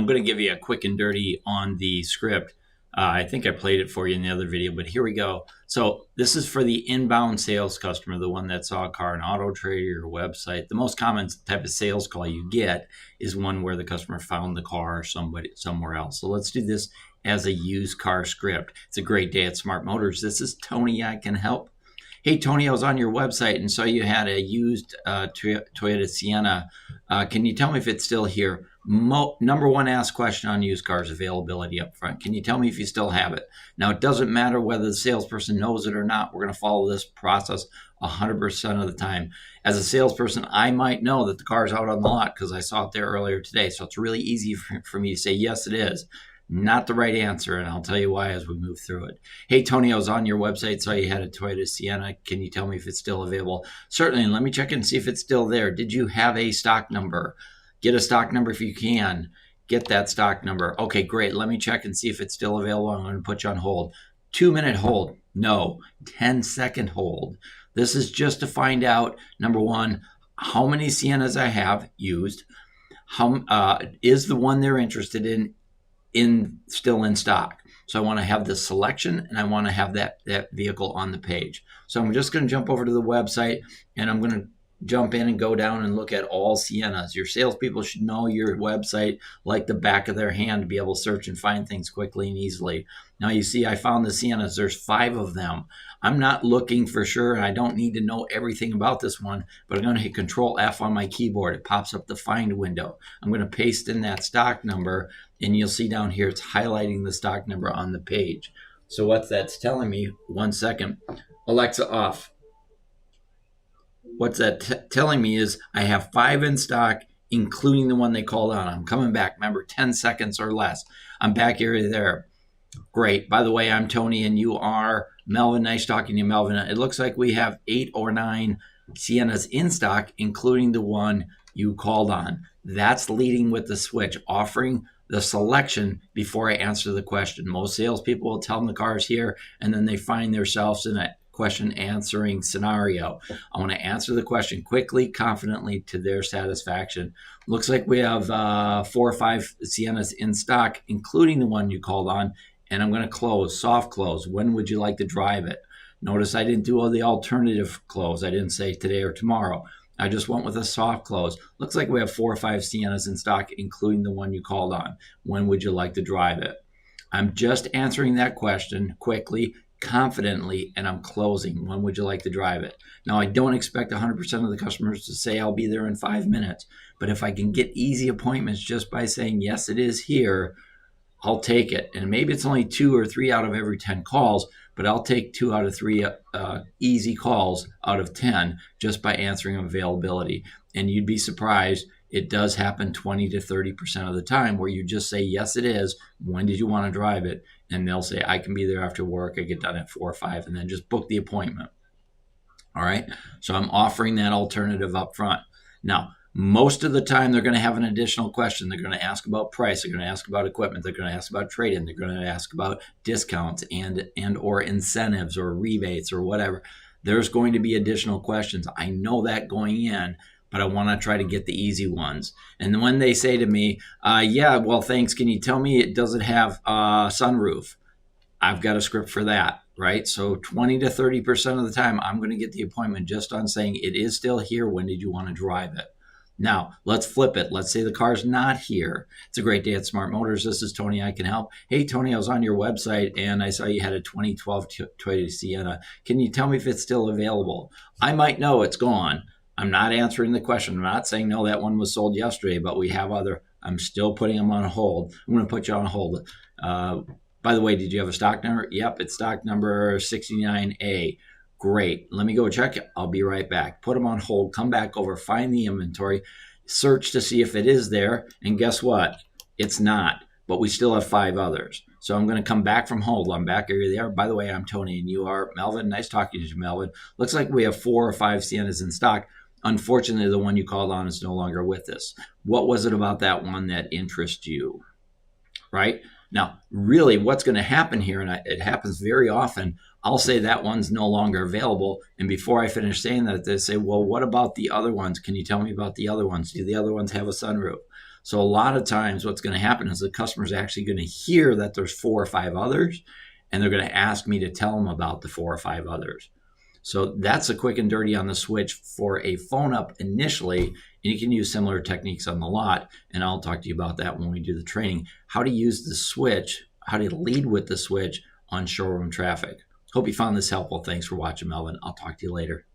I'm going to give you a quick and dirty on the script. I think I played it for you in the other video, but here we go. So this is for the inbound sales customer, the one that saw a car on Auto Trader or website. The most common type of sales call you get is one where the customer found the car somewhere else. So let's do this as a used car script. It's a great day at Smart Motors. This is Tony. I can help. Hey, Tony, I was on your website and saw you had a used Toyota Sienna. Can you tell me if it's still here? Number one asked question on used cars, availability up front. Can you tell me if you still have it? Now, it doesn't matter whether the salesperson knows it or not. We're going to follow this process 100% of the time. As a salesperson, I might know that the car's out on the lot because I saw it there earlier today. So it's really easy for me to say, yes, it is. Not the right answer, and I'll tell you why as we move through it. Hey, Tony, I was on your website, saw you had a Toyota Sienna. Can you tell me if it's still available? Certainly, and let me check and see if it's still there. Did you have a stock number? Get a stock number if you can. Get that stock number. Okay, great. Let me check and see if it's still available. I'm going to put you on hold. 2-minute hold. No. 10-second hold. This is just to find out, number one, how many Siennas I have used. How is the one they're interested in still in stock. So I want to have the selection and I want to have that vehicle on the page. So I'm just going to jump over to the website and I'm going to jump in and go down and look at all Siennas. Your salespeople should know your website like the back of their hand to be able to search and find things quickly and easily. Now you see I found the Siennas. There's 5 of them. I'm not looking for sure, and I don't need to know everything about this one, but I'm going to hit Control F on my keyboard. It pops up the find window. I'm going to paste in that stock number, and you'll see down here it's highlighting the stock number on the page. So what that's telling me, 1 second, Alexa off. What's that telling me is I have 5 in stock, including the one they called on. I'm coming back. Remember, 10 seconds or less. I'm back here there. Great. By the way, I'm Tony and you are Melvin. Nice talking to you, Melvin. It looks like we have 8 or 9 Siennas in stock, including the one you called on. That's leading with the switch, offering the selection before I answer the question. Most salespeople will tell them the car's here, and then they find themselves in a question answering scenario. I want to answer the question quickly, confidently, to their satisfaction. Looks like we have 4 or 5 Siennas in stock, including the one you called on. And I'm going to close, soft close. When would you like to drive it? Notice I didn't do all the alternative close. I didn't say today or tomorrow. I just went with a soft close. Looks like we have 4 or 5 Siennas in stock, including the one you called on. When would you like to drive it? I'm just answering that question quickly, confidently, and I'm closing. When would you like to drive it? Now, I don't expect 100% of the customers to say I'll be there in 5 minutes, but if I can get easy appointments just by saying, yes, it is here, I'll take it. And maybe it's only 2 or 3 out of every 10 calls, but I'll take 2 out of 3 easy calls out of 10 just by answering availability. And you'd be surprised, it does happen 20 to 30% of the time where you just say, yes, it is. When did you want to drive it? And they'll say, I can be there after work. I get done at 4 or 5, and then just book the appointment. All right. So I'm offering that alternative up front. Now, most of the time, they're going to have an additional question. They're going to ask about price. They're going to ask about equipment. They're going to ask about trade-in. They're going to ask about discounts and or incentives or rebates or whatever. There's going to be additional questions. I know that going in, but I want to try to get the easy ones. And when they say to me, yeah, well, thanks. Can you tell me it doesn't have a sunroof? I've got a script for that, right? So 20 to 30% of the time, I'm going to get the appointment just on saying it is still here. When did you want to drive it? Now, let's flip it. Let's say the car's not here. It's a great day at Smart Motors. This is Tony. I can help. Hey, Tony, I was on your website and I saw you had a 2012 Toyota Sienna. Can you tell me if it's still available? I might know it's gone. I'm not answering the question. I'm not saying, no, that one was sold yesterday, but we have other. I'm still putting them on hold. I'm going to put you on hold. By the way, did you have a stock number? Yep, it's stock number 69A. Great. Let me go check it. I'll be right back. Put them on hold. Come back over. Find the inventory. Search to see if it is there. And guess what? It's not. But we still have 5 others. So I'm going to come back from hold. I'm back here. There. By the way, I'm Tony and you are Melvin. Nice talking to you, Melvin. Looks like we have 4 or 5 Siennas in stock. Unfortunately, the one you called on is no longer with us. What was it about that one that interests you? Right? Now, really, what's going to happen here, and it happens very often, I'll say that one's no longer available. And before I finish saying that, they say, well, what about the other ones? Can you tell me about the other ones? Do the other ones have a sunroof? So a lot of times what's going to happen is the customer's actually going to hear that there's 4 or 5 others, and they're going to ask me to tell them about the 4 or 5 others. So that's a quick and dirty on the switch for a phone up initially. And you can use similar techniques on the lot. And I'll talk to you about that when we do the training, how to use the switch, how to lead with the switch on showroom traffic. Hope you found this helpful. Thanks for watching, Melvin. I'll talk to you later.